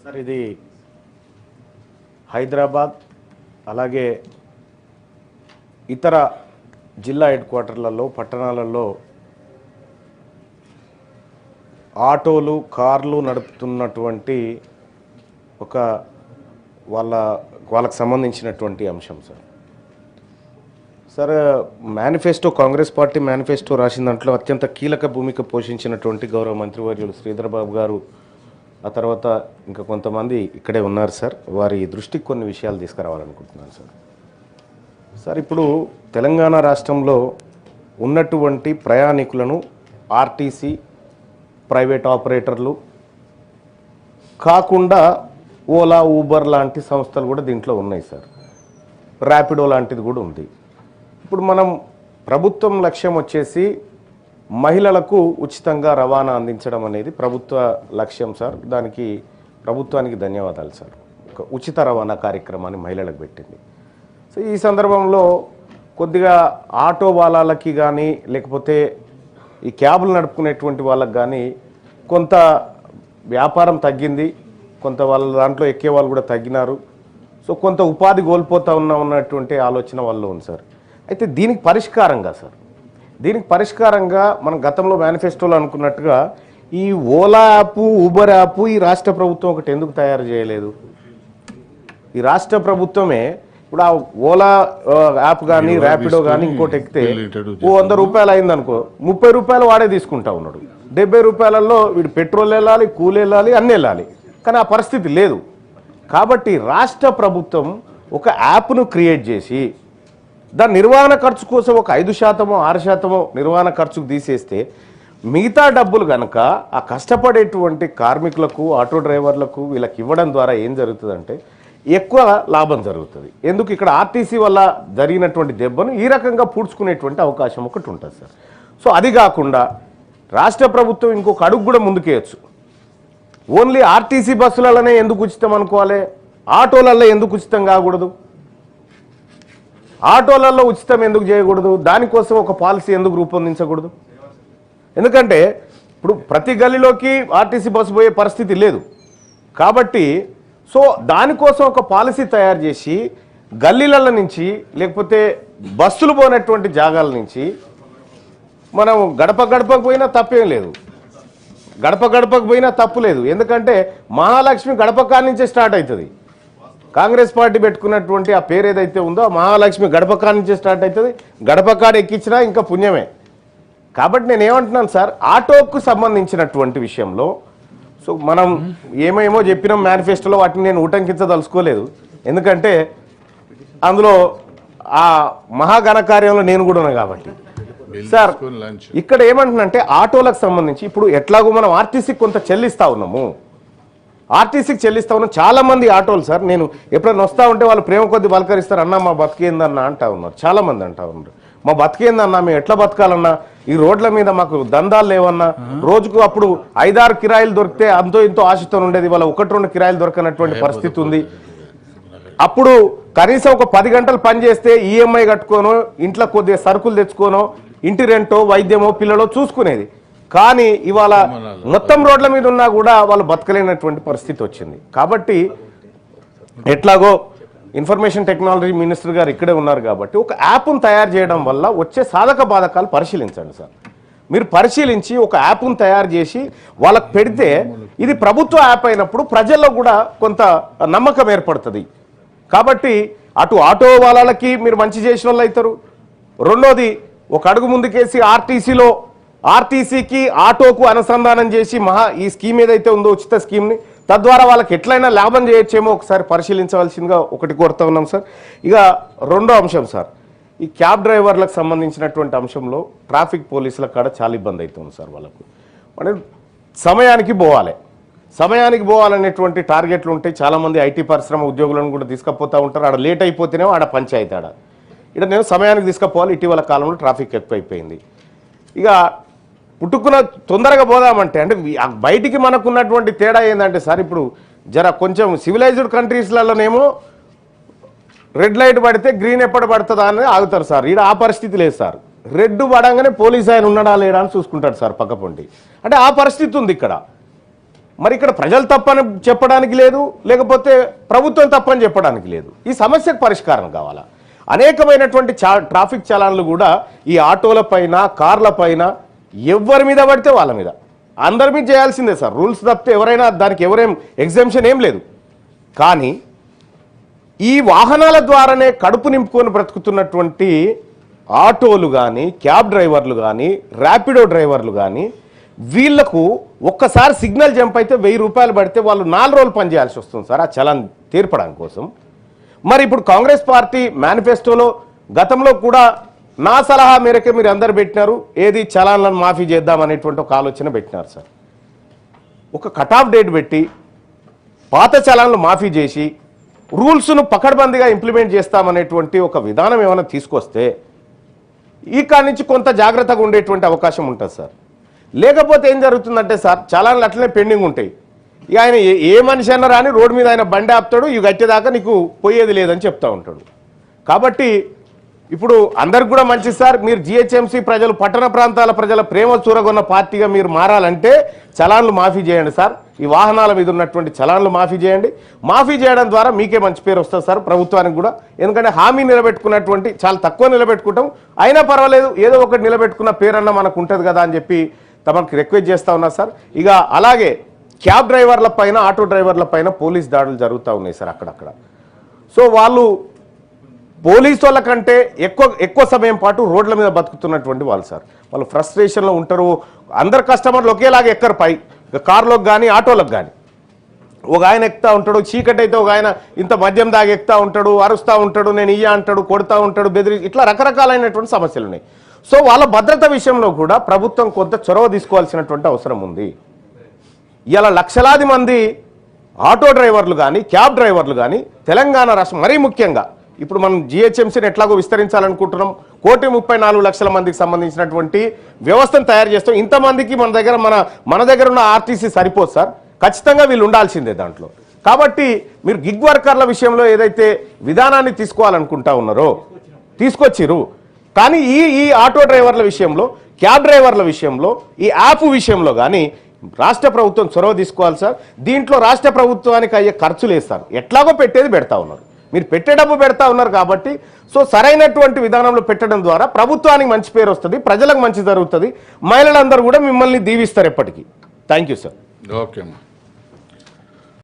Sir ఇది హైదరాబాద్ అలాగే ఇతర జిల్లా హెడ్ క్వార్టర్లలో పట్టణాలలో ఆటోలు కార్లు నడుపుతున్నటువంటి ఒక వాళ్ళకు సంబంధించినటువంటి అంశం sir manifesto Congress party manifesto రాసిన దాంట్లో అత్యంత కీలక భూమిక పోషించినటువంటి గౌరవ మంత్రివర్యులు శ్రీధర్ బాబు గారు ఆ తర్వాత ఇంకా కొంతమంది ఇక్కడే ఉన్నారు సార్ వారి దృష్టికి కొన్ని విషయాలు తీసుకురావాలనుకుంటున్నాను సార్ ఇప్పుడు తెలంగాణ రాష్ట్రంలో ఉన్నటువంటి ప్రయాణికులను ఆర్టీసీ ప్రైవేట్ ఆపరేటర్లు కాకుండా ఓలా ఊబర్ లాంటి సంస్థలు కూడా దీంట్లో ఉన్నాయి సార్ ర్యాపిడో లాంటిది కూడా ఉంది ఇప్పుడు మనం ప్రభుత్వం లక్ష్యం వచ్చేసి మహిళలకు ఉచితంగా రవాణా అందించడం అనేది ప్రభుత్వ లక్ష్యం సార్ దానికి ప్రభుత్వానికి ధన్యవాదాలు సార్ ఒక ఉచిత రవాణా కార్యక్రమాన్ని మహిళలకు పెట్టింది సో ఈ సందర్భంలో కొద్దిగా ఆటో వాళ్ళకి కానీ లేకపోతే ఈ క్యాబులు నడుపుకునేటువంటి వాళ్ళకి కానీ కొంత వ్యాపారం తగ్గింది కొంత వాళ్ళ దాంట్లో ఎక్కే వాళ్ళు కూడా తగ్గినారు సో కొంత ఉపాధి కోల్పోతూ ఉన్నటువంటి ఆలోచన వాళ్ళు ఉంది సార్ అయితే దీనికి పరిష్కారంగా మనం గతంలో మేనిఫెస్టోలో అనుకున్నట్టుగా ఈ ఓలా యాప్ ఊబర్ యాప్ ఈ రాష్ట్ర ప్రభుత్వం ఒకటి ఎందుకు తయారు చేయలేదు ఈ రాష్ట్ర ప్రభుత్వమే ఇప్పుడు ఆ ఓలా యాప్ కానీ ర్యాపిడో కానీ ఇంకోటి ఎక్కితే 100 రూపాయలు అయిందనుకో 30 రూపాయలు వాడే తీసుకుంటా ఉన్నాడు 70 రూపాయలలో వీడు పెట్రోల్ వెళ్ళాలి కూలి వెళ్ళాలి అన్నీ వెళ్ళాలి కానీ ఆ పరిస్థితి లేదు కాబట్టి రాష్ట్ర ప్రభుత్వం ఒక యాప్ను క్రియేట్ చేసి దాని నిర్వహణ ఖర్చు కోసం ఒక 5% 6% నిర్వహణ ఖర్చుకు తీసేస్తే మిగతా డబ్బులు కనుక ఆ కష్టపడేటువంటి కార్మికులకు ఆటో డ్రైవర్లకు వీళ్ళకి ఇవ్వడం ద్వారా ఏం జరుగుతుందంటే ఎక్కువ లాభం జరుగుతుంది ఎందుకు ఇక్కడ ఆర్టీసీ వల్ల జరిగినటువంటి దెబ్బను ఈ రకంగా పూడ్చుకునేటువంటి అవకాశం ఒకటి ఉంటుంది సార్ సో అది కాకుండా రాష్ట్ర ప్రభుత్వం ఇంకొక అడుగు కూడా ముందుకేయచ్చు ఓన్లీ ఆర్టీసీ బస్సులలోనే ఎందుకు ఉచితం అనుకోవాలి ఆటోలలో ఎందుకు ఉచితం కాకూడదు ఆటోలలో ఉచితం ఎందుకు చేయకూడదు దానికోసం ఒక పాలసీ ఎందుకు రూపొందించకూడదు ఎందుకంటే ఇప్పుడు ప్రతి గల్లీలోకి ఆర్టీసీ బస్సు పోయే పరిస్థితి లేదు కాబట్టి సో దానికోసం ఒక పాలసీ తయారు చేసి గల్లీల నుంచి లేకపోతే బస్సులు పోయినటువంటి జాగాల నుంచి మనం గడపకు పోయినా తప్పేం లేదు గడపకు పోయినా తప్పు లేదు ఎందుకంటే మహాలక్ష్మి గడప నుంచే స్టార్ట్ అవుతుంది కాంగ్రెస్ పార్టీ పెట్టుకున్నటువంటి ఆ పేరు ఏదైతే ఉందో మహాలక్ష్మి గడప నుంచే స్టార్ట్ అవుతుంది గడప ఎక్కించినా ఇంకా పుణ్యమే కాబట్టి నేను ఏమంటున్నాను సార్ ఆటోకు సంబంధించినటువంటి విషయంలో సో మనం ఏమేమో చెప్పినాం మేనిఫెస్టోలో వాటిని నేను ఉటంకించదలుచుకోలేదు ఎందుకంటే అందులో ఆ మహాఘనకార్యంలో నేను కూడా ఉన్నా కాబట్టి సార్ ఇక్కడ ఏమంటున్నంటే ఆటోలకు సంబంధించి ఇప్పుడు ఎట్లాగో మనం ఆర్టీసీకి కొంత చెల్లిస్తా ఉన్నాము చాలా మంది ఆటోలు సార్ నేను ఎప్పుడైనా వస్తా ఉంటే వాళ్ళు ప్రేమ కొద్ది పలకరిస్తారు అన్న మా బతికేందన్నా అంటా ఉన్నారు చాలా మంది అంటా ఉన్నారు మా బతికేందన్నా మేము ఎట్లా బతకాలన్నా ఈ రోడ్ల మీద మాకు దందాలు లేవన్నా రోజుకు అప్పుడు 5-6 కిరాయిలు దొరికితే అంతో ఇంతో ఆశతో ఉండేది వాళ్ళ 1-2 కిరాయిలు దొరకనటువంటి పరిస్థితి ఉంది అప్పుడు కనీసం ఒక 10 గంటలు పని చేస్తే ఈఎంఐ కట్టుకోనో ఇంట్లో కొద్దిగా సరుకులు తెచ్చుకోనో ఇంటి రెంటో వైద్యమో పిల్లలో చూసుకునేది కానీ ఇవాళ మొత్తం రోడ్ల మీద ఉన్నా కూడా వాళ్ళు బతకలేనటువంటి పరిస్థితి వచ్చింది కాబట్టి ఎట్లాగో ఇన్ఫర్మేషన్ టెక్నాలజీ మినిస్టర్ గారు ఇక్కడే ఉన్నారు కాబట్టి ఒక యాప్ను తయారు చేయడం వల్ల వచ్చే సాధక బాధకాలు పరిశీలించండి సార్ మీరు పరిశీలించి ఒక యాప్ను తయారు చేసి వాళ్ళకు పెడితే ఇది ప్రభుత్వ యాప్ అయినప్పుడు ప్రజల్లో కూడా కొంత నమ్మకం ఏర్పడుతుంది కాబట్టి అటు ఆటో వాళ్ళకి మీరు మంచి చేసిన వాళ్ళు అవుతారు రెండోది ఒక అడుగు ముందుకేసి ఆర్టీసీకి ఆటోకు అనుసంధానం చేసి ఈ స్కీమ్ ఏదైతే ఉందో ఉచిత స్కీమ్ని తద్వారా వాళ్ళకి ఎట్లయినా లాభం చేయొచ్చేమో ఒకసారి పరిశీలించవలసిందిగా ఒకటి కోరుతా ఉన్నాం సార్ ఇక రెండో అంశం సార్ ఈ క్యాబ్ డ్రైవర్లకు సంబంధించినటువంటి అంశంలో ట్రాఫిక్ పోలీసుల కాడ చాలా ఇబ్బంది అవుతుంది సార్ వాళ్ళకు అంటే సమయానికి పోవాలనేటువంటి టార్గెట్లు ఉంటాయి చాలామంది ఐటీ పరిశ్రమ ఉద్యోగులను కూడా తీసుకుపోతూ ఉంటారు ఆడ లేట్ అయిపోతేనే ఆడ పంచాయతీ ఇక్కడ నేను సమయానికి తీసుకుపోవాలి ఇటీవల కాలంలో ట్రాఫిక్ ఎక్కువైపోయింది ఇక పుట్టుకున్న తొందరగా పోదామంటే అంటే బయటికి మనకున్నటువంటి తేడా ఏంటంటే సార్ ఇప్పుడు కొంచెం సివిలైజ్డ్ కంట్రీస్లలోనేమో రెడ్ లైట్ పడితే గ్రీన్ ఎప్పుడు పడుతుందా అని ఆగుతారు సార్ ఈడ ఆ పరిస్థితి లేదు సార్ రెడ్ పడంగానే పోలీస్ ఆయన ఉన్నాడా లేడా అని చూసుకుంటాడు సార్ పక్కపొంటి అంటే ఆ పరిస్థితి ఉంది ఇక్కడ మరి ఇక్కడ ప్రజలు తప్పని చెప్పడానికి లేదు, లేకపోతే ప్రభుత్వం తప్పని చెప్పడానికి లేదు. ఈ సమస్యకు పరిష్కారం కావాలా. అనేకమైనటువంటి ట్రాఫిక్ చలాన్లు కూడా ఈ ఆటోల పైన, కార్ల పైన ఎవరి మీద పడితే వాళ్ళ మీద, అందరి మీద చేయాల్సిందే సార్. రూల్స్ తప్పితే ఎవరైనా దానికి ఎవరేం ఎగ్జామ్షన్ ఏం లేదు. కానీ ఈ వాహనాల ద్వారానే కడుపు నింపుకొని బ్రతుకుతున్నటువంటి ఆటోలు కానీ, క్యాబ్ డ్రైవర్లు కానీ, ర్యాపిడో డ్రైవర్లు కానీ, వీళ్లకు ఒక్కసారి సిగ్నల్ జంప్ అయితే 1000 రూపాయలు పడితే వాళ్ళు 4 రోజులు పనిచేయాల్సి వస్తుంది సార్ ఆ చలాన్ తీర్పడానికి కోసం. మరి ఇప్పుడు కాంగ్రెస్ పార్టీ మేనిఫెస్టోలో గతంలో కూడా నా సలహా మేరకే మీరు అందరు పెట్టినారు, ఏది చలాన్లను మాఫీ చేద్దామనేటువంటి ఒక ఆలోచన పెట్టినారు సార్. ఒక కట్ ఆఫ్ డేట్ పెట్టి పాత చలాన్లు మాఫీ చేసి రూల్స్ను పకడ్బందీగా ఇంప్లిమెంట్ చేస్తామనేటువంటి ఒక విధానం ఏమైనా తీసుకొస్తే ఇక నుంచి కొంత జాగ్రత్తగా ఉండేటువంటి అవకాశం ఉంటుంది సార్. లేకపోతే ఏం జరుగుతుందంటే సార్, చలాన్లు అట్లనే పెండింగ్ ఉంటాయి. ఇక ఆయన ఏ మనిషి అన్నా రాని రోడ్డు మీద ఆయన బండి ఆపుతాడు, ఇవి కట్టేదాకా నీకు పోయేది లేదని చెప్తా ఉంటాడు. కాబట్టి ఇప్పుడు అందరికి కూడా మంచి సార్, మీరు జిహెచ్ఎంసీ ప్రజలు, పట్టణ ప్రాంతాల ప్రజల ప్రేమ చూరగొన్న పార్టీగా మీరు మారాలంటే చలాన్లు మాఫీ చేయండి సార్. ఈ వాహనాల మీద ఉన్నటువంటి చలాన్లు మాఫీ చేయండి. మాఫీ చేయడం ద్వారా మీకే మంచి పేరు వస్తుంది సార్, ప్రభుత్వానికి కూడా. ఎందుకంటే హామీ నిలబెట్టుకున్నటువంటి చాలా తక్కువ నిలబెట్టుకుంటాం, అయినా పర్వాలేదు ఏదో ఒకటి నిలబెట్టుకున్న పేరన్నా మనకు ఉంటుంది కదా అని చెప్పి తమకు రిక్వెస్ట్ చేస్తూ ఉన్నా సార్. ఇక అలాగే క్యాబ్ డ్రైవర్ల పైన, ఆటో డ్రైవర్ల పైన పోలీస్ దాడులు జరుగుతూ ఉన్నాయి సార్ అక్కడక్కడ. సో వాళ్ళు పోలీసు వాళ్ళ కంటే ఎక్కువ సమయం పాటు రోడ్ల మీద బతుకుతున్నటువంటి వాళ్ళు సార్. వాళ్ళు ఫ్రస్ట్రేషన్లో ఉంటారు. అందరు కస్టమర్లు ఒకేలాగా ఎక్కరు పై, కార్లోకి కానీ ఆటోలకు కానీ. ఒక ఆయన ఎక్కుతా ఉంటాడు, చీకటి అయితే ఒక ఆయన ఇంత మద్యం దాగి ఎక్కుతా ఉంటాడు, అరుస్తూ ఉంటాడు, నేను ఇయ్య అంటాడు, కొడుతూ ఉంటాడు, బెదిరి, ఇట్లా రకరకాలైనటువంటి సమస్యలు ఉన్నాయి. సో వాళ్ళ భద్రత విషయంలో కూడా ప్రభుత్వం కొంత చొరవ తీసుకోవాల్సినటువంటి అవసరం ఉంది. ఇలా లక్షలాది మంది ఆటో డ్రైవర్లు కానీ, క్యాబ్ డ్రైవర్లు కానీ తెలంగాణ రాష్ట్రం, మరీ ముఖ్యంగా ఇప్పుడు మనం జిహెచ్ఎంసీని ఎట్లాగో విస్తరించాలనుకుంటున్నాం, 1,34,00,000 మందికి సంబంధించినటువంటి వ్యవస్థను తయారు చేస్తాం. ఇంతమందికి మన దగ్గర ఉన్న ఆర్టీసీ సరిపోదు సార్, ఖచ్చితంగా వీళ్ళు ఉండాల్సిందే దాంట్లో. కాబట్టి మీరు గిగ్ వర్కర్ల విషయంలో ఏదైతే విధానాన్ని తీసుకోవాలనుకుంటా ఉన్నారో తీసుకొచ్చిరు. కానీ ఈ ఆటో డ్రైవర్ల విషయంలో, క్యాబ్ డ్రైవర్ల విషయంలో, ఈ యాప్ విషయంలో కానీ రాష్ట్ర ప్రభుత్వం చొరవ తీసుకోవాలి సార్. దీంట్లో రాష్ట్ర ప్రభుత్వానికి అయ్యే ఖర్చులు వేస్తారు, ఎట్లాగో పెట్టేది పెడతా ఉన్నారు. మీరు పెట్టే డబ్బు పెడతా ఉన్నారు కాబట్టి సో సరైనటువంటి విధానంలో పెట్టడం ద్వారా ప్రభుత్వానికి మంచి పేరు వస్తుంది, ప్రజలకు మంచి జరుగుతుంది, మహిళలందరూ కూడా మిమ్మల్ని దీవిస్తారు ఎప్పటికీ. Thank you sir. ఓకే.